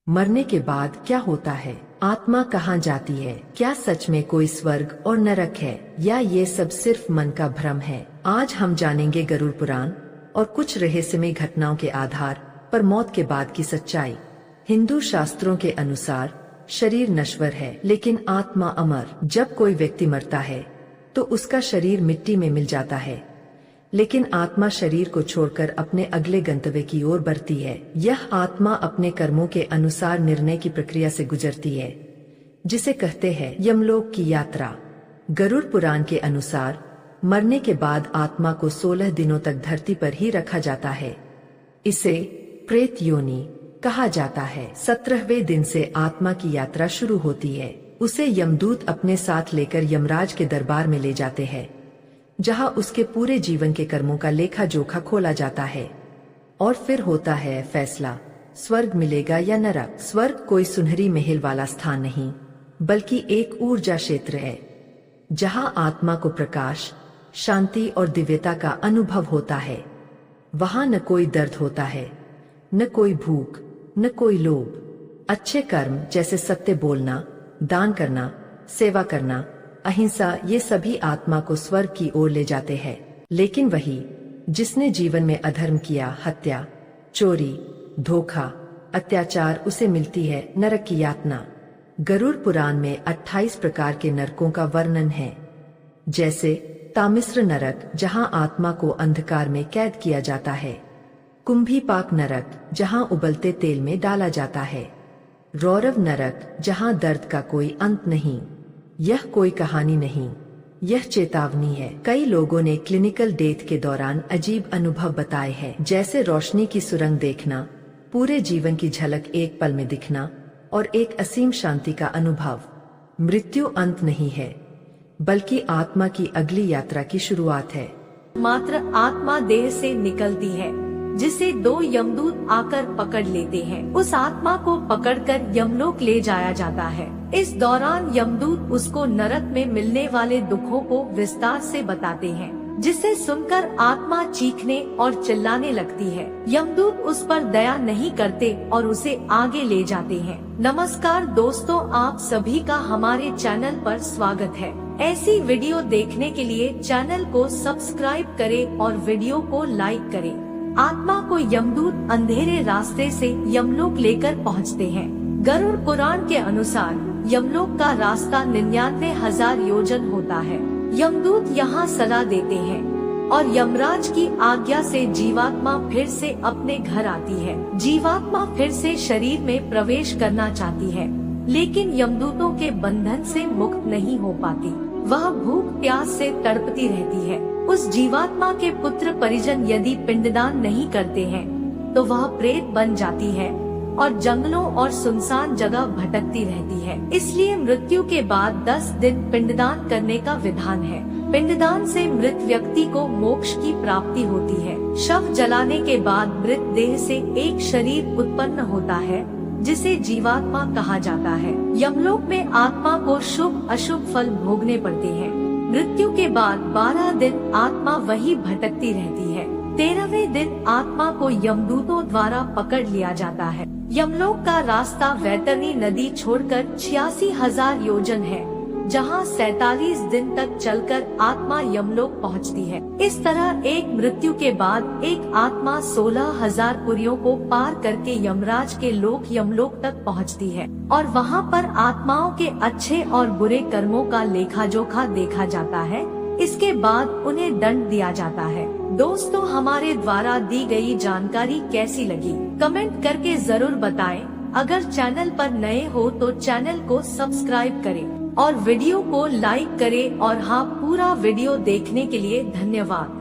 मरने के बाद क्या होता है? आत्मा कहाँ जाती है? क्या सच में कोई स्वर्ग और नरक है या ये सब सिर्फ मन का भ्रम है? आज हम जानेंगे गरुड़ पुराण और कुछ रहस्यमय घटनाओं के आधार पर मौत के बाद की सच्चाई। हिंदू शास्त्रों के अनुसार शरीर नश्वर है लेकिन आत्मा अमर। जब कोई व्यक्ति मरता है तो उसका शरीर मिट्टी में मिल जाता है, लेकिन आत्मा शरीर को छोड़कर अपने अगले गंतव्य की ओर बढ़ती है। यह आत्मा अपने कर्मों के अनुसार निर्णय की प्रक्रिया से गुजरती है, जिसे कहते हैं यमलोक की यात्रा। गरुड़ पुराण के अनुसार मरने के बाद आत्मा को 16 दिनों तक धरती पर ही रखा जाता है। इसे प्रेत योनि कहा जाता है। 17वें दिन से आत्मा की यात्रा शुरू होती है। उसे यमदूत अपने साथ लेकर यमराज के दरबार में ले जाते हैं, जहां उसके पूरे जीवन के कर्मों का लेखा जोखा खोला जाता है और फिर होता है फैसला, स्वर्ग मिलेगा या नरक। स्वर्ग कोई सुनहरी महल वाला स्थान नहीं, बल्कि एक ऊर्जा क्षेत्र है, जहां आत्मा को प्रकाश, शांति और दिव्यता का अनुभव होता है। वहां न कोई दर्द होता है, न कोई भूख, न कोई लोभ। अच्छे कर्म जैसे सत्य बोलना, दान करना, सेवा करना, अहिंसा, ये सभी आत्मा को स्वर्ग की ओर ले जाते हैं। लेकिन वही जिसने जीवन में अधर्म किया, हत्या, चोरी, धोखा, अत्याचार, उसे मिलती है नरक की यातना। गरुड़ पुराण में 28 प्रकार के नरकों का वर्णन है, जैसे तामिश्र नरक, जहां आत्मा को अंधकार में कैद किया जाता है। कुंभीपाक नरक, जहां उबलते तेल में डाला जाता है। रौरव नरक, जहां दर्द का कोई अंत नहीं। यह कोई कहानी नहीं, यह चेतावनी है। कई लोगों ने क्लिनिकल डेथ के दौरान अजीब अनुभव बताए हैं, जैसे रोशनी की सुरंग देखना, पूरे जीवन की झलक एक पल में दिखना और एक असीम शांति का अनुभव। मृत्यु अंत नहीं है, बल्कि आत्मा की अगली यात्रा की शुरुआत है। मात्र आत्मा देह से निकलती है, जिसे 2 यमदूत आकर पकड़ लेते हैं। उस आत्मा को पकड़कर यमलोक ले जाया जाता है। इस दौरान यमदूत उसको नरक में मिलने वाले दुखों को विस्तार से बताते हैं, जिसे सुनकर आत्मा चीखने और चिल्लाने लगती है। यमदूत उस पर दया नहीं करते और उसे आगे ले जाते हैं। नमस्कार दोस्तों, आप सभी का हमारे चैनल पर स्वागत है। ऐसी वीडियो देखने के लिए चैनल को सब्सक्राइब करें और वीडियो को लाइक करें। आत्मा को यमदूत अंधेरे रास्ते से यमलोक लेकर पहुंचते हैं। गरुड़ पुराण के अनुसार यमलोक का रास्ता 99,000 योजन होता है। यमदूत यहाँ सलाह देते हैं और यमराज की आज्ञा से जीवात्मा फिर से अपने घर आती है। जीवात्मा फिर से शरीर में प्रवेश करना चाहती है, लेकिन यमदूतों के बंधन से मुक्त नहीं हो पाती। वह भूख प्यास से तड़पती रहती है। उस जीवात्मा के पुत्र परिजन यदि पिंडदान नहीं करते हैं तो वह प्रेत बन जाती है और जंगलों और सुनसान जगह भटकती रहती है। इसलिए मृत्यु के बाद 10 दिन पिंडदान करने का विधान है। पिंडदान से मृत व्यक्ति को मोक्ष की प्राप्ति होती है। शव जलाने के बाद मृत देह से एक शरीर उत्पन्न होता है, जिसे जीवात्मा कहा जाता है। यमलोक में आत्मा को शुभ अशुभ फल भोगने पड़ते हैं। मृत्यु के बाद 12 दिन आत्मा वही भटकती रहती है। 13वें दिन आत्मा को यमदूतों द्वारा पकड़ लिया जाता है। यमलोक का रास्ता वैतरणी नदी छोड़कर 86,000 योजन है, जहां 47 दिन तक चलकर आत्मा यमलोक पहुंचती है। इस तरह एक मृत्यु के बाद एक आत्मा 16,000 पुरियों को पार करके यमराज के लोक यमलोक तक पहुंचती है और वहां पर आत्माओं के अच्छे और बुरे कर्मों का लेखा जोखा देखा जाता है। इसके बाद उन्हें दंड दिया जाता है। दोस्तों, हमारे द्वारा दी गई जानकारी कैसी लगी कमेंट करके जरूर बताएं। अगर चैनल पर नए हो तो चैनल को सब्सक्राइब करें और वीडियो को लाइक करें और हाँ, पूरा वीडियो देखने के लिए धन्यवाद।